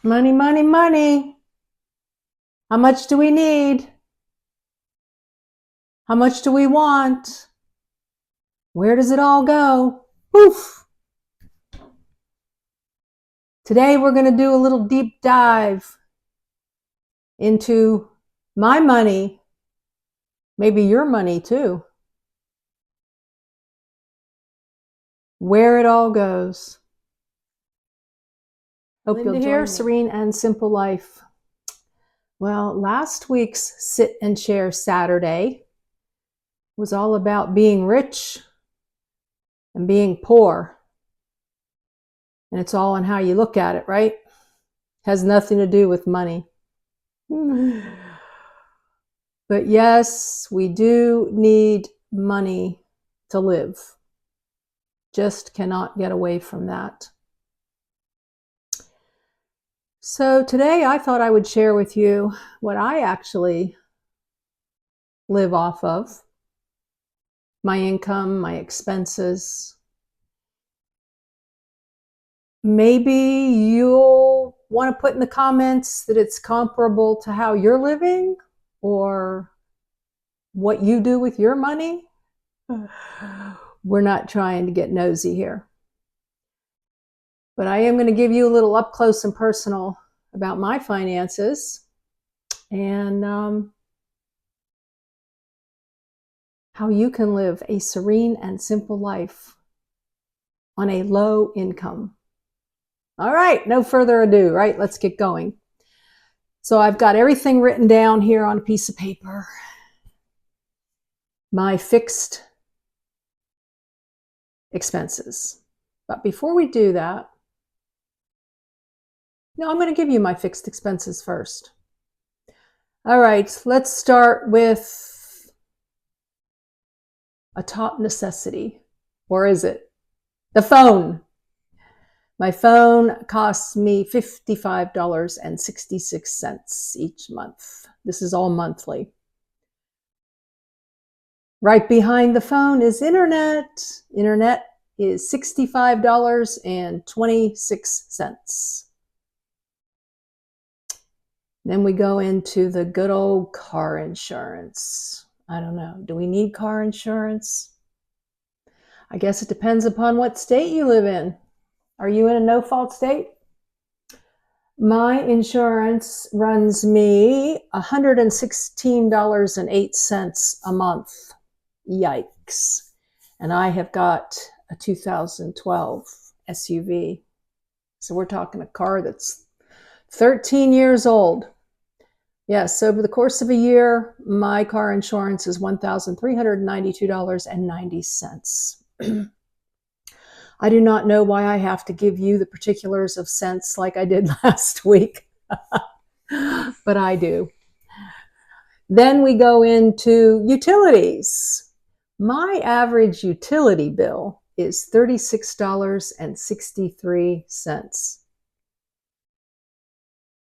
Money, money, money. How much do we need? How much do we want? Where does it all go? Poof. Today we're going to do a little deep dive into my money, maybe your money too. Where it all goes. Hope you'll join me. Serene and Simple Life. Well, last week's Sit and Share Saturday was all about being rich and being poor. And it's all on how you look at it, right? Has nothing to do with money. But yes, we do need money to live. Just cannot get away from that. So today I thought I would share with you what I actually live off of. My income, my expenses. Maybe you'll want to put in the comments that it's comparable to how you're living or what you do with your money. We're not trying to get nosy here. But I am going to give you a little up close and personal about my finances and how you can live a serene and simple life on a low income. All right, no further ado, right? Let's get going. So I've got everything written down here on a piece of paper. My fixed expenses. But before we do that, no, I'm going to give you my fixed expenses first. All right, let's start with a top necessity. Or is it? The phone. My phone costs me $55.66 each month. This is all monthly. Right behind the phone is internet. Internet is $65.26. Then we go into the good old car insurance. I don't know. Do we need car insurance? I guess it depends upon what state you live in. Are you in a no-fault state? My insurance runs me $116.08 a month. Yikes. And I have got a 2012 SUV. So we're talking a car that's 13 years old. Yes, over the course of a year, my car insurance is $1,392.90. I do not know why I have to give you the particulars of cents like I did last week, but I do. Then we go into utilities. My average utility bill is $36.63.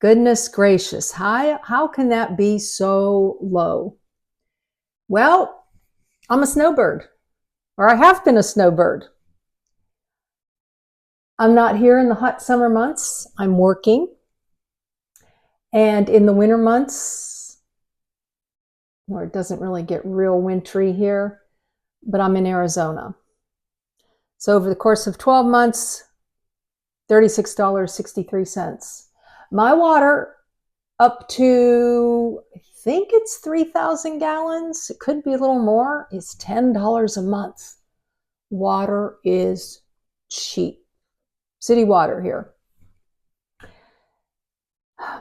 Goodness gracious, how can that be so low? Well, I'm a snowbird, or I have been a snowbird. I'm not here in the hot summer months. I'm working. And in the winter months, where it doesn't really get real wintry here, but I'm in Arizona. So over the course of 12 months, $36.63. My water up to, I think it's 3,000 gallons. It could be a little more. It's $10 a month. Water is cheap. City water here.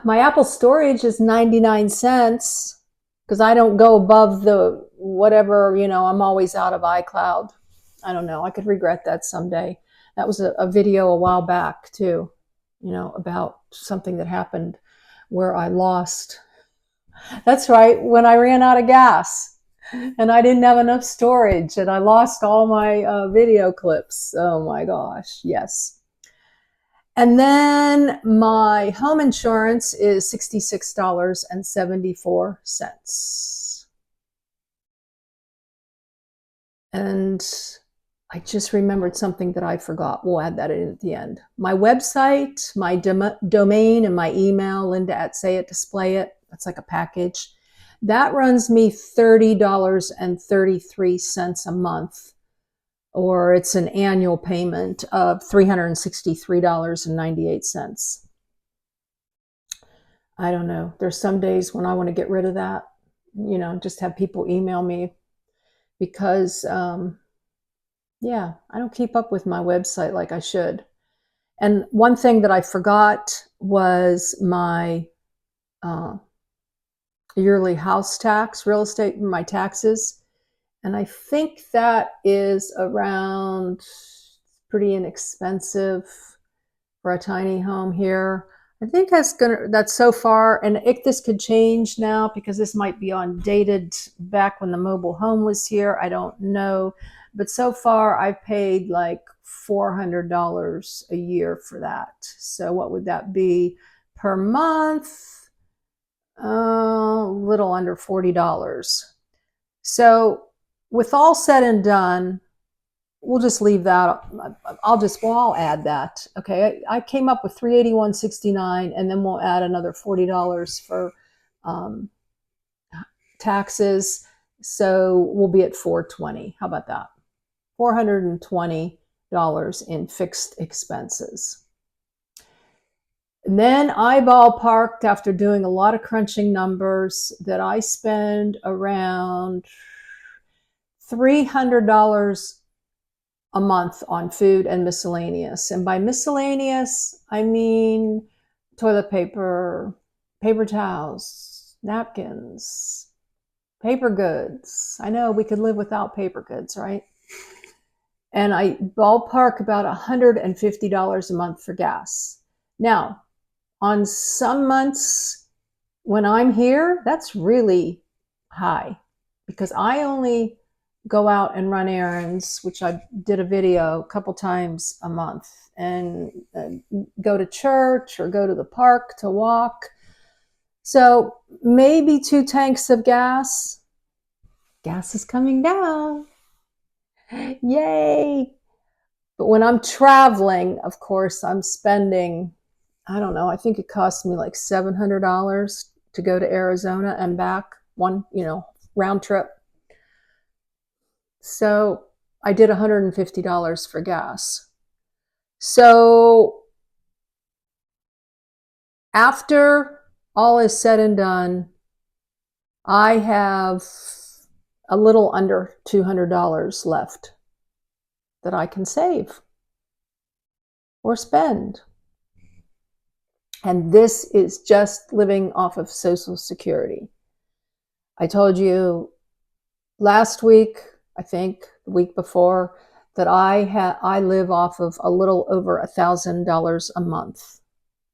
My Apple storage is 99 cents because I don't go above the whatever, I'm always out of iCloud. I don't know. I could regret that someday. That was a video a while back too, about something that happened where I lost. That's right, when I ran out of gas and I didn't have enough storage and I lost all my video clips. Oh my gosh, yes. And then my home insurance is $66.74. And I just remembered something that I forgot. We'll add that in at the end. My website, my domain, and my email, Linda at Say It, Display It. That's like a package. That runs me $30.33 a month, or it's an annual payment of $363.98. I don't know. There's some days when I want to get rid of that, just have people email me because, yeah, I don't keep up with my website like I should. And one thing that I forgot was my yearly house tax, real estate, my taxes. And I think that is around, pretty inexpensive for a tiny home here. I think that's so far, and this could change now because this might be dated back when the mobile home was here. I don't know. But so far I've paid like $400 a year for that. So what would that be per month? A little under $40. So with all said and done, we'll just leave that. I'll add that. Okay, I came up with $381.69, and then we'll add another $40 for taxes. So we'll be at $420. How about that? $420 in fixed expenses. And then I ballparked, after doing a lot of crunching numbers, that I spend around $300 a month on food and miscellaneous. And by miscellaneous, I mean toilet paper, paper towels, napkins, paper goods. I know we could live without paper goods, right? And I ballpark about $150 a month for gas. Now, on some months when I'm here, that's really high because I only go out and run errands, which I did a video a couple times a month, and go to church or go to the park to walk. So maybe 2 tanks of gas. Gas is coming down. Yay. But when I'm traveling, of course, I'm spending, I don't know, I think it cost me like $700 to go to Arizona and back, one, round trip. So I did $150 for gas. So after all is said and done, I have a little under $200 left that I can save or spend. And this is just living off of Social Security. I told you last week, I think the week before, that I live off of a little over $1,000 a month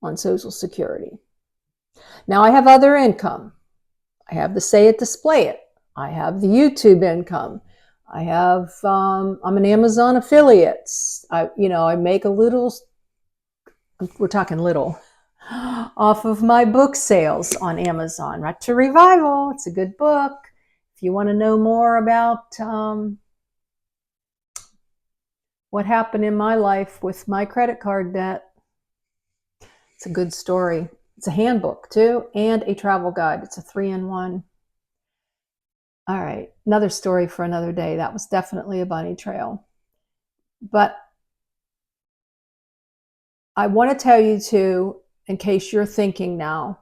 on Social Security. Now I have other income. I have the Say It, Display It. I have the YouTube income. I have, I'm an Amazon affiliate. I make a little, we're talking little, off of my book sales on Amazon. Right to Revival. It's a good book. If you want to know more about what happened in my life with my credit card debt, it's a good story. It's a handbook too, and a travel guide. It's a 3-in-1. All right, another story for another day. That was definitely a bunny trail. But I want to tell you too, in case you're thinking now,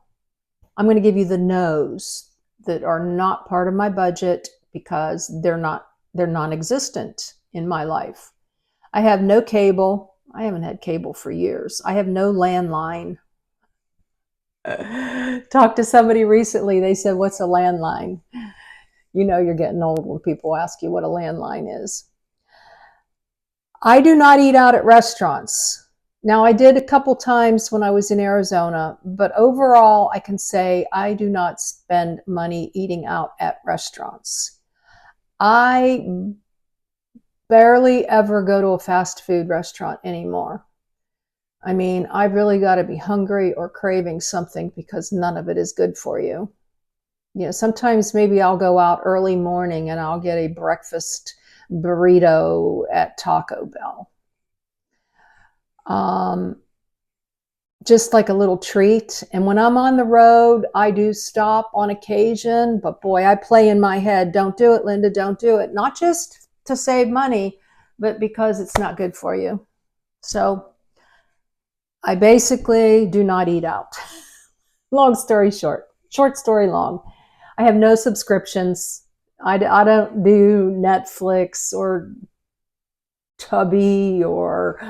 I'm going to give you the no's that are not part of my budget because they're non-existent in my life. I have no cable. I haven't had cable for years. I have no landline. Talked to somebody recently. They said, "What's a landline?" You're getting old when people ask you what a landline is. I do not eat out at restaurants. Now, I did a couple times when I was in Arizona, but overall, I can say I do not spend money eating out at restaurants. I barely ever go to a fast food restaurant anymore. I mean, I've really got to be hungry or craving something because none of it is good for you. Sometimes maybe I'll go out early morning and I'll get a breakfast burrito at Taco Bell. Just like a little treat. And when I'm on the road, I do stop on occasion, but boy, I play in my head, don't do it, Linda, don't do it. Not just to save money, but because it's not good for you. So I basically do not eat out. Long story short, short story long. I have no subscriptions. I don't do Netflix or Tubby, or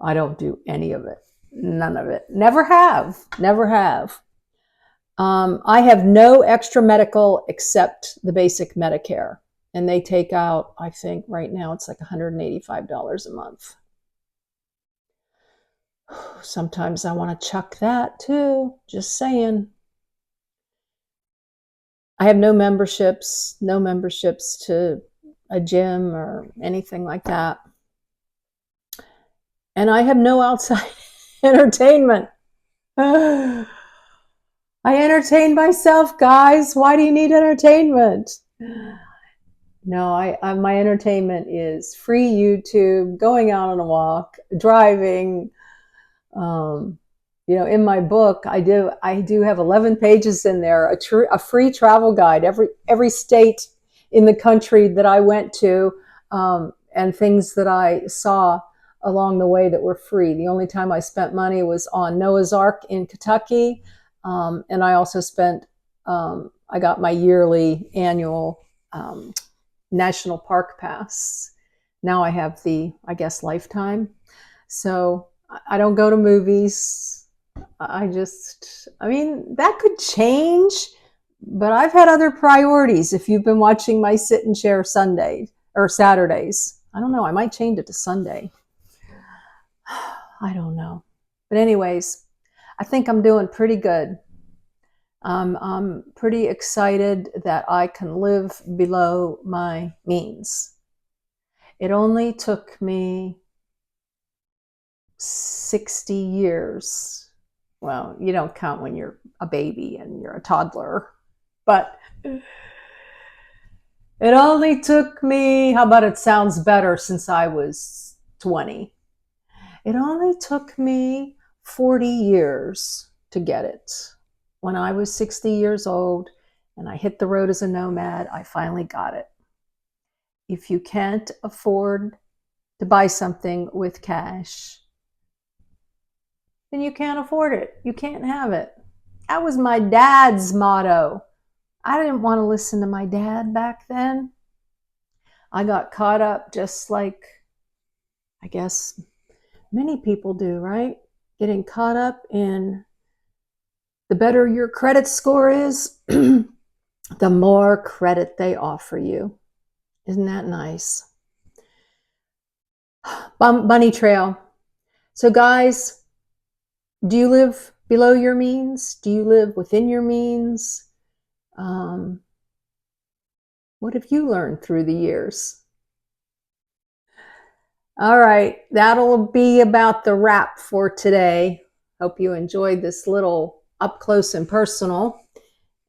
I don't do any of it. None of it. Never have. Never have. I have no extra medical except the basic Medicare. And they take out, I think right now it's like $185 a month. Sometimes I want to chuck that too. Just saying. I have no memberships to a gym or anything like that. And I have no outside entertainment. I entertain myself, guys. Why do you need entertainment? No, my entertainment is free YouTube, going out on a walk, driving. In my book, I do have 11 pages in there, a free travel guide, every state in the country that I went to, and things that I saw along the way that were free. The only time I spent money was on Noah's Ark in Kentucky, and I also I got my yearly annual National Park Pass. Now I have I guess, lifetime. So I don't go to movies. That could change, but I've had other priorities. If you've been watching my sit and share Sunday or Saturdays, I don't know, I might change it to Sunday. I don't know. But anyways, I think I'm doing pretty good. I'm pretty excited that I can live below my means. It only took me 60 years. Well, you don't count when you're a baby and you're a toddler, but it only took me, how about it sounds better, since I was 20. It only took me 40 years to get it. When I was 60 years old and I hit the road as a nomad, I finally got it. If you can't afford to buy something with cash, then you can't afford it. You can't have it. That was my dad's motto. I didn't want to listen to my dad back then. I got caught up just like, I guess, many people do, right? Getting caught up in the better your credit score is, the more credit they offer you. Isn't that nice? Bunny trail. So guys, do you live below your means? Do you live within your means? What have you learned through the years? All right, that'll be about the wrap for today. Hope you enjoyed this little up close and personal,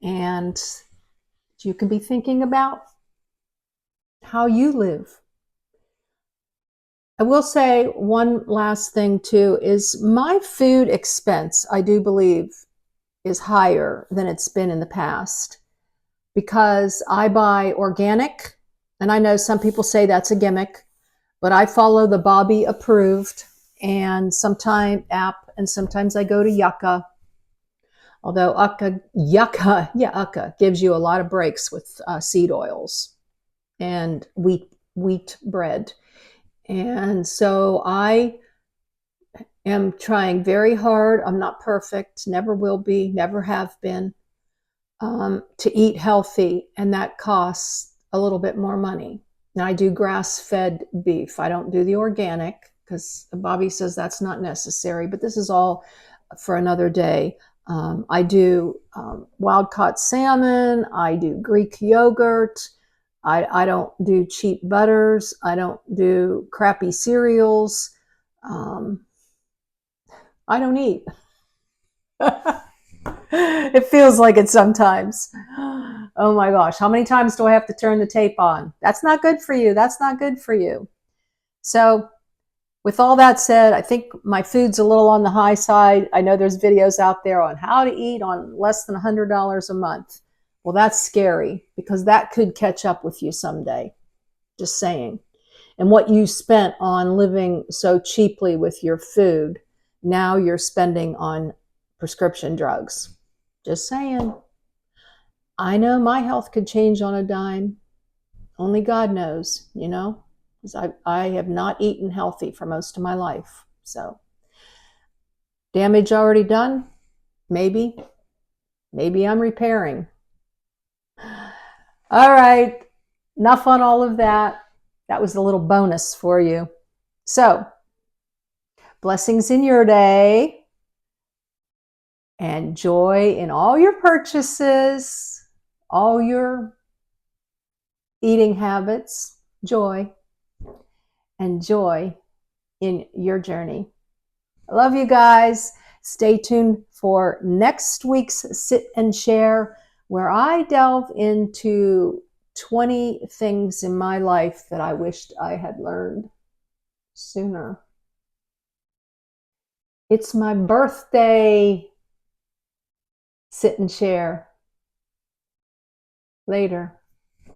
and you can be thinking about how you live. I will say one last thing too, is my food expense, I do believe, is higher than it's been in the past, because I buy organic, and I know some people say that's a gimmick, but I follow the Bobby approved and sometimes app, and sometimes I go to Yucca. Although Yucca gives you a lot of breaks with seed oils and wheat bread. And so I am trying very hard. I'm not perfect, never will be, never have been, to eat healthy, and that costs a little bit more money. Now I do grass-fed beef. I don't do the organic because Bobby says that's not necessary, but this is all for another day. I do wild-caught salmon. I do Greek yogurt. I don't do cheap butters. I don't do crappy cereals. I don't eat. It feels like it sometimes. Oh my gosh, how many times do I have to turn the tape on? That's not good for you. That's not good for you. So with all that said, I think my food's a little on the high side. I know there's videos out there on how to eat on less than $100 a month. Well, that's scary because that could catch up with you someday. Just saying. And what you spent on living so cheaply with your food, now you're spending on prescription drugs. Just saying. I know my health could change on a dime. Only God knows, you know, because I have not eaten healthy for most of my life. So, damage already done? Maybe. Maybe I'm repairing. All right. Enough on all of that. That was a little bonus for you. So, blessings in your day and joy in all your purchases, all your eating habits, joy, and joy in your journey. I love you guys. Stay tuned for next week's Sit and Share, where I delve into 20 things in my life that I wished I had learned sooner. It's my birthday. Sit and share. Later.